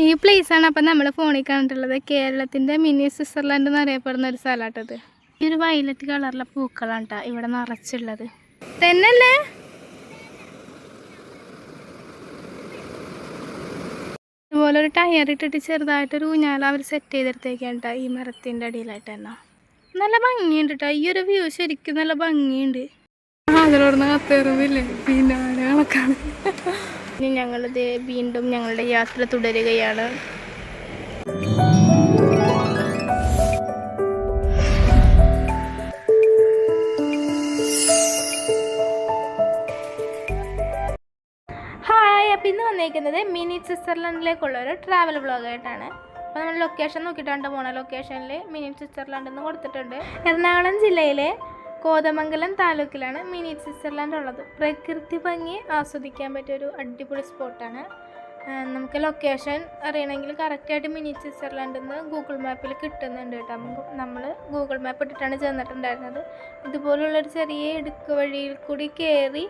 ഈ പ്ലേസാണ് അപ്പം നമ്മൾ ഫോണിൽ കണ്ടിട്ടുള്ളത്. കേരളത്തിൻ്റെ മിനി സ്വിറ്റ്സർലാൻഡ് എന്നറിയപ്പെടുന്ന ഒരു സ്ഥലമാട്ടത്. ഈ ഒരു വയലറ്റ് കളറിലെ പൂക്കളാണ് കേട്ടോ ഇവിടെ നിറച്ചുള്ളത്. തന്നെയല്ലേ ഇതുപോലെ ഒരു ടയർ ഇട്ടിട്ട് ചെറുതായിട്ടൊരു ഊഞ്ഞാല അവർ സെറ്റ് ചെയ്തെടുത്തേക്കാണ് കേട്ടോ ഈ മരത്തിൻ്റെ അടിയിലായിട്ട് തന്നെ. നല്ല ഭംഗിയുണ്ട് കേട്ടോ. ഈ ഒരു വ്യൂ ശരിക്കും നല്ല ഭംഗിയുണ്ട്. അതിലോടുന്ന് കത്തേറുന്നില്ലേ പിന്നെ കണക്കാണ്. ഇനി ഞങ്ങളിത് വീണ്ടും ഞങ്ങളുടെ യാത്ര തുടരുകയാണ്. ഹായ്, അപ്പം ഇന്ന് വന്നേക്കുന്നത് മിനി സ്വിറ്റ്സർലാൻഡിലേക്കുള്ള ഒരു ട്രാവൽ വ്ളോഗായിട്ടാണ്. അപ്പോൾ നമ്മൾ ലൊക്കേഷൻ നോക്കിയിട്ടാണ് പോണ. ലൊക്കേഷനിൽ മിനി സ്വിറ്റ്സർലാൻഡ് എന്ന് കൊടുത്തിട്ടുണ്ട്. എറണാകുളം ജില്ലയിലെ കോതമംഗലം താലൂക്കിലാണ് മിനി സ്വിറ്റ്സർലാൻഡ് ഉള്ളത്. പ്രകൃതി ഭംഗി ആസ്വദിക്കാൻ പറ്റിയൊരു അടിപൊളി സ്പോട്ടാണ്. നമുക്ക് ലൊക്കേഷൻ അറിയണമെങ്കിൽ കറക്റ്റായിട്ട് മിനി സ്വിറ്റ്സർലാൻഡിൽ നിന്ന് ഗൂഗിൾ മാപ്പിൽ കിട്ടുന്നുണ്ട് കേട്ടോ. നമ്മൾ ഗൂഗിൾ മാപ്പ് ഇട്ടിട്ടാണ് ചെന്നിട്ടുണ്ടായിരുന്നത്. ഇതുപോലുള്ളൊരു ചെറിയ ഇടുക്ക് വഴിയിൽ കൂടി കയറി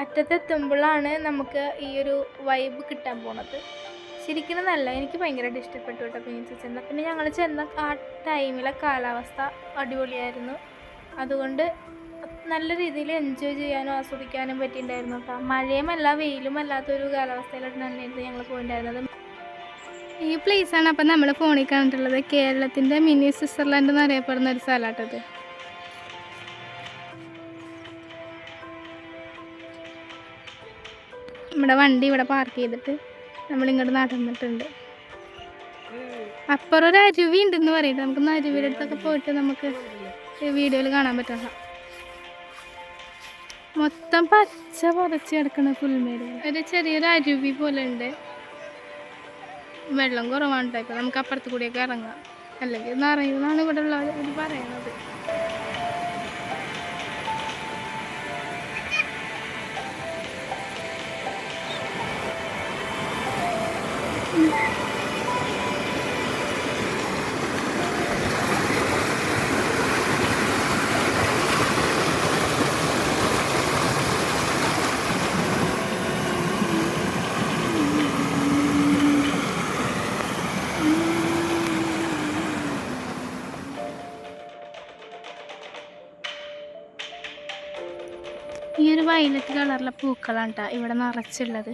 അറ്റത്തെത്തുമ്പോഴാണ് നമുക്ക് ഈ ഒരു വൈബ് കിട്ടാൻ പോണത്. ശരിക്കും നല്ല, എനിക്ക് ഭയങ്കരമായിട്ട് ഇഷ്ടപ്പെട്ടു കേട്ടോ മിനി സ്വിറ്റ്സർലാൻഡ്. പിന്നെ ഞങ്ങൾ ചെന്ന ആ ടൈമിലെ കാലാവസ്ഥ അടിപൊളിയായിരുന്നു. അതുകൊണ്ട് നല്ല രീതിയിൽ എൻജോയ് ചെയ്യാനും ആസ്വദിക്കാനും പറ്റിയിട്ടുണ്ടായിരുന്നു കേട്ടോ. മഴയുമല്ല വെയിലും അല്ലാത്തൊരു കാലാവസ്ഥയിലാണ് നന്നായിട്ട് ഞങ്ങൾ പോയിട്ടുണ്ടായിരുന്നത്. ഈ പ്ലേസാണ് അപ്പം നമ്മൾ ഫോണിൽ കണ്ടിട്ടുള്ളത്. കേരളത്തിൻ്റെ മിനി സ്വിറ്റ്സർലാൻഡ് എന്നറിയപ്പെടുന്ന ഒരു സ്ഥലമാട്ടത്. നമ്മുടെ വണ്ടി ഇവിടെ പാർക്ക് ചെയ്തിട്ട് നമ്മളിങ്ങോട്ട് നടന്നിട്ടുണ്ട്. അപ്പുറം ഒരു അരുവി ഉണ്ടെന്ന് പറയുന്നത്. നമുക്ക് അരുവിയുടെ അടുത്തൊക്കെ പോയിട്ട് നമുക്ക് വീഡിയോയിൽ കാണാൻ പറ്റില്ല. മൊത്തം പച്ച പറിച്ച് കിടക്കുന്ന പുൽമേടുകൾ. ഒരു ചെറിയൊരു അരുവി പോലെ ഉണ്ട്. വെള്ളം കുറവാണ് ഇപ്പം. നമുക്ക് അപ്പുറത്ത് കൂടിയൊക്കെ ഇറങ്ങാം, അല്ലെങ്കിൽ നിറയുമെന്നാണ് ഇവിടെ ഉള്ളവർ പറയണത്. ഈ ഒരു വയലറ്റ് കളറിലെ പൂക്കളാണ് കേട്ടോ ഇവിടെ നിറച്ചുള്ളത്.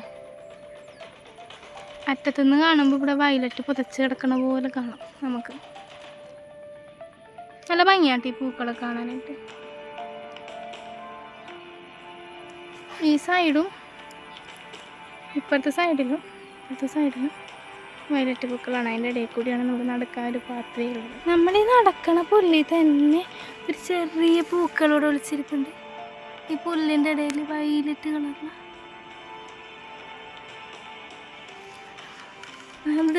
അറ്റത്തുനിന്ന് കാണുമ്പോൾ ഇവിടെ വയലറ്റ് പുതച്ച് കിടക്കണ പോലെ കാണാം നമുക്ക്. നല്ല ഭംഗിയാട്ടോ ഈ പൂക്കളെ കാണാനായിട്ട്. ഈ സൈഡും ഇപ്പുറത്തെ സൈഡിലും വയലറ്റ് പൂക്കളാണ്. അതിൻ്റെ ഇടയിൽ കൂടിയാണ് നമുക്ക് നടക്കാൻ ഒരു പാത്വേ ഉള്ളത്. നമ്മളീ നടക്കണ പുല്ലിൽ തന്നെ ഒരു ചെറിയ പൂക്കളോട് ഒളിച്ചിരിപ്പുണ്ട്. ഈ പുല്ലിൻ്റെ ഇടയിൽ വയലറ്റ് കളറിൽ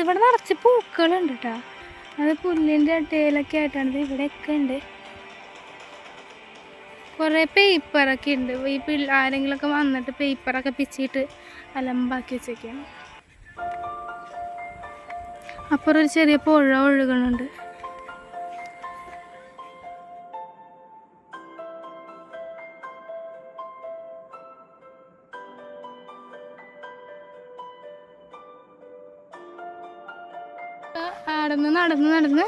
ഇവിടെ നിറച്ച് പൂക്കളുണ്ട് കേട്ടോ. അത് പുല്ലിൻ്റെ ഇടയിലൊക്കെ ആയിട്ടാണ്. ഇവിടെയൊക്കെ ഉണ്ട് കുറേ പേപ്പറൊക്കെ ഉണ്ട്. ഈ ആരെങ്കിലുമൊക്കെ വന്നിട്ട് പേപ്പറൊക്കെ പിച്ചിട്ട് അലമ്പാക്കി വെച്ചൊക്കെയാണ്. അപ്പുറം ഒരു ചെറിയ പുഴ ഒഴുകണുണ്ട്. നടന്ന്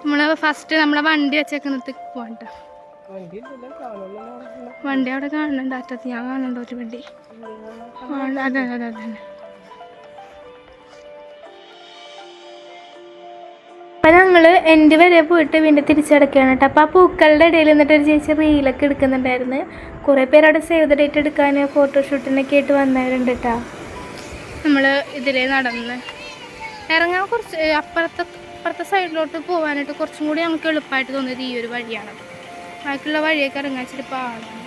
നമ്മളെ ഫസ്റ്റ് നമ്മളെ വണ്ടി വെച്ചേക്കുന്നത് പോകണ്ട. വണ്ടി അവിടെ കാണുന്നുണ്ട്. അറ്റത്ത് ഞാൻ കാണുന്നുണ്ട് ഒരു വണ്ടി. അതെ അതെ അതെ. അപ്പം ഞങ്ങൾ എൻ്റെ വരെ പോയിട്ട് വീണ്ടും തിരിച്ചടക്കുകയാണ് കേട്ടോ. അപ്പോൾ ആ പൂക്കളുടെ ഇടയിൽ നിന്നിട്ട് ഒരു ചേച്ചി റീലൊക്കെ എടുക്കുന്നുണ്ടായിരുന്നു. കുറേ പേര് അവിടെ സേവ് ദ ഡേറ്റ് എടുക്കാൻ ഫോട്ടോഷൂട്ടിനൊക്കെ ആയിട്ട് വന്നവരുണ്ട് കേട്ടോ. നമ്മൾ ഇതിലേ നടന്ന് ഇറങ്ങാൻ കുറച്ച് അപ്പുറത്തെ സൈഡിലോട്ട് പോകാനായിട്ട് കുറച്ചും കൂടി നമുക്ക് എളുപ്പമായിട്ട് തോന്നിയത് ഈ ഒരു വഴിയാണ്. ബാക്കിയുള്ള വഴിയൊക്കെ ഇറങ്ങാൻ ഇച്ചിരി പാടാണ്.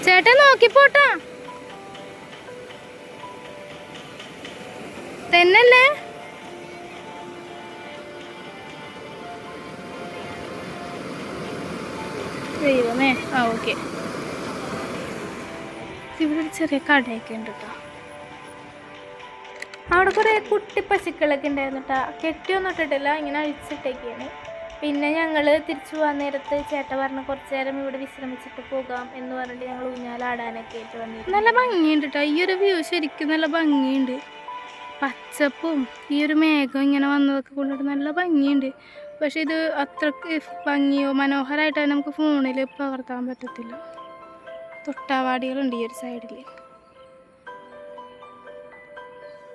ചേട്ടൻ നോക്കിപ്പോട്ടാ തന്നെയല്ലേ. ദൈവമേ. ഓക്കെ. ഇവിടെ ഒരു ചെറിയ കടയൊക്കെ ഉണ്ട് കേട്ടോ. അവിടെ കുറേ കുട്ടി പശുക്കളൊക്കെ ഉണ്ടായിരുന്നു കേട്ടോ. കെട്ടിയൊന്നും ഇട്ടിട്ടില്ല, ഇങ്ങനെ അഴിച്ചിട്ടൊക്കെയാണ്. പിന്നെ ഞങ്ങൾ തിരിച്ചു പോകാൻ നേരത്ത് ചേട്ടൻ പറഞ്ഞ് കുറച്ച് നേരം ഇവിടെ വിശ്രമിച്ചിട്ട് പോകാം എന്ന് പറഞ്ഞിട്ട് ഞങ്ങൾ ഊഞ്ഞാലാടാനൊക്കെ ആയിട്ട് വന്നിരുന്നു. നല്ല ഭംഗിയുണ്ട് കേട്ടോ, ഈ ഒരു വ്യൂ ശരിക്കും നല്ല ഭംഗിയുണ്ട്. പച്ചപ്പും ഈ ഒരു മേഘം ഇങ്ങനെ വന്നതൊക്കെ കൊണ്ടിട്ട് നല്ല ഭംഗിയുണ്ട്. പക്ഷെ ഇത് അത്രക്ക് ഭംഗിയോ മനോഹരമായിട്ട് നമുക്ക് ഫോണിൽ പകർത്താൻ പറ്റത്തില്ല. തൊട്ടാവാടികളുണ്ട് ഈ ഒരു സൈഡിൽ.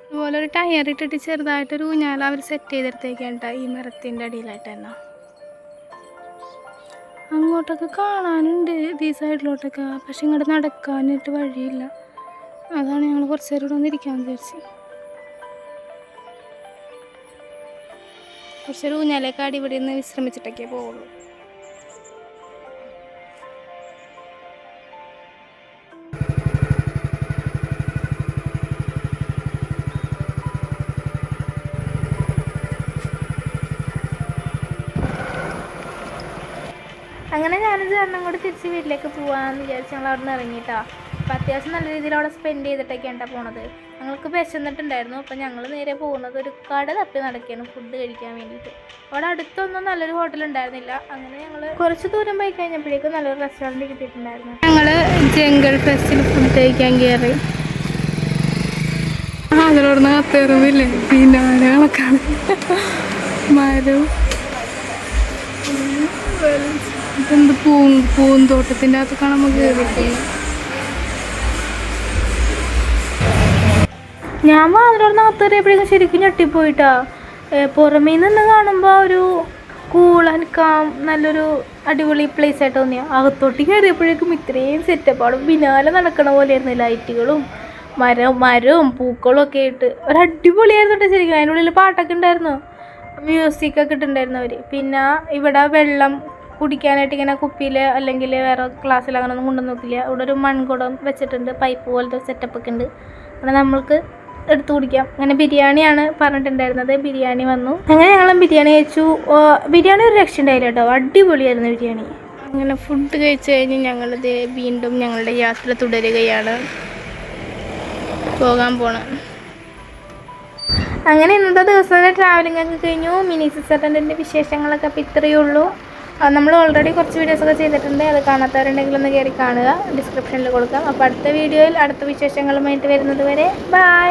അതുപോലെ ഒരു ടയർ ഇട്ടിട്ട് ചെറുതായിട്ടൊരു ഊഞ്ഞാൽ അവർ സെറ്റ് ചെയ്തെടുത്തേക്കാണ് ഈ മരത്തിൻ്റെ അടിയിലായിട്ട് തന്നെ. അങ്ങോട്ടൊക്കെ കാണാനുണ്ട് ഈ സൈഡിലോട്ടൊക്കെ, പക്ഷെ ഇങ്ങോട്ട് നടക്കാനായിട്ട് വഴിയില്ല. അതാണ് ഞങ്ങൾ കുറച്ച് നേരം ഇവിടെ വന്നിരിക്കാമെന്ന് വിചാരിച്ചു. കുറച്ചൊരു ഊഞ്ഞാലൊക്കെ അടി ഇവിടെ നിന്ന് വിശ്രമിച്ചിട്ടൊക്കെ പോകുള്ളൂ. അങ്ങനെ ഞാനൊരു കാരണം കൂടെ തിരിച്ച് വീട്ടിലേക്ക് പോകാമെന്ന് വിചാരിച്ച് ഞങ്ങൾ അവിടെ നിന്ന് ഇറങ്ങിയിട്ടാ. അപ്പം അത്യാവശ്യം നല്ല രീതിയിൽ അവിടെ സ്പെൻഡ് ചെയ്തിട്ടൊക്കെയാണ് പോണത്. ഞങ്ങൾക്ക് വിശന്നിട്ടുണ്ടായിരുന്നു. അപ്പം ഞങ്ങൾ നേരെ പോകുന്നത് ഒരു കട തപ്പി നടക്കുകയാണ് ഫുഡ് കഴിക്കാൻ വേണ്ടിയിട്ട്. അവിടെ അടുത്തൊന്നും നല്ലൊരു ഹോട്ടൽ ഉണ്ടായിരുന്നില്ല. അങ്ങനെ ഞങ്ങൾ കുറച്ച് ദൂരം പോയി കഴിഞ്ഞപ്പോഴേക്കും നല്ലൊരു റെസ്റ്റോറൻറ്റ് കിട്ടിയിട്ടുണ്ടായിരുന്നു. ഞങ്ങൾ ജംഗിൾ ഫെസ്റ്റിൽ ഫുഡ് കഴിക്കാൻ കയറി. അതിലോടുന്ന് കത്തേറുന്നില്ലേ, പിന്നെ ആനകളൊക്കെയാണ്, മരം, ഇതെന്ത് പൂന്തോട്ടത്തിൻ്റെ അകത്തൊക്കെയാണ് നമുക്ക് കയറിയിരിക്കുന്നത്. ഞാൻ വാതിലോർന്ന് കത്തേറിയപ്പോഴേക്കും ശരിക്കും ഞെട്ടിപ്പോയിട്ടാ. പുറമേ നിന്ന് കാണുമ്പോൾ ഒരു കൂളൻ കാം നല്ലൊരു അടിപൊളി പ്ലേസ് ആയിട്ട് തോന്നിയ, അകത്തോട്ട് കയറിയപ്പോഴേക്കും ഇത്രയും സെറ്റപ്പാടും പിന്നാലെ നടക്കണ പോലെയായിരുന്നു. ലൈറ്റുകളും മരവും പൂക്കളും ഒക്കെ ആയിട്ട് ഒരു അടിപൊളിയായിരുന്നു കേട്ടോ ശരിക്കും. അതിൻ്റെ ഉള്ളിൽ പാട്ടൊക്കെ ഉണ്ടായിരുന്നു, മ്യൂസിക്കൊക്കെ ഇട്ടുണ്ടായിരുന്നു അവർ. പിന്നെ ഇവിടെ വെള്ളം കുടിക്കാനായിട്ട് ഇങ്ങനെ കുപ്പിയിൽ അല്ലെങ്കിൽ വേറെ ഗ്ലാസ്സിൽ അങ്ങനെ ഒന്നും കൊണ്ടു നോക്കില്ല. ഇവിടെ ഒരു മൺകുടം വെച്ചിട്ടുണ്ട്, പൈപ്പ് പോലത്തെ സെറ്റപ്പൊക്കെ ഉണ്ട്. അവിടെ നമ്മൾക്ക് എടുത്തു കുടിക്കാം. അങ്ങനെ ബിരിയാണിയാണ് പറഞ്ഞിട്ടുണ്ടായിരുന്നത്. ബിരിയാണി വന്നു. അങ്ങനെ ഞങ്ങൾ ബിരിയാണി കഴിച്ചു. ബിരിയാണി ഒരു രക്ഷ ഉണ്ടായില്ല കേട്ടോ, അടിപൊളിയായിരുന്നു ബിരിയാണി. അങ്ങനെ ഫുഡ് കഴിച്ച് കഴിഞ്ഞ് ഞങ്ങളിത് വീണ്ടും ഞങ്ങളുടെ യാത്ര തുടരുകയാണ്, പോകാൻ പോണം. അങ്ങനെ ഇന്നത്തെ ദിവസത്തെ ട്രാവലിംഗ് ഒക്കെ കഴിഞ്ഞു. മിനി സ്വിറ്റ്സർലൻഡിൻ്റെ വിശേഷങ്ങളൊക്കെ അപ്പോൾ ഇത്രയേ ഉള്ളൂ. നമ്മൾ ഓൾറെഡി കുറച്ച് വീഡിയോസൊക്കെ ചെയ്തിട്ടുണ്ട്, അത് കാണാത്തവരുണ്ടെങ്കിൽ ഒന്ന് കയറി കാണുക, ഡിസ്ക്രിപ്ഷനിൽ കൊടുക്കാം. അപ്പോൾ അടുത്ത വീഡിയോയിൽ അടുത്ത വിശേഷങ്ങളുമായിട്ട് വരുന്നത് വരെ ബൈ.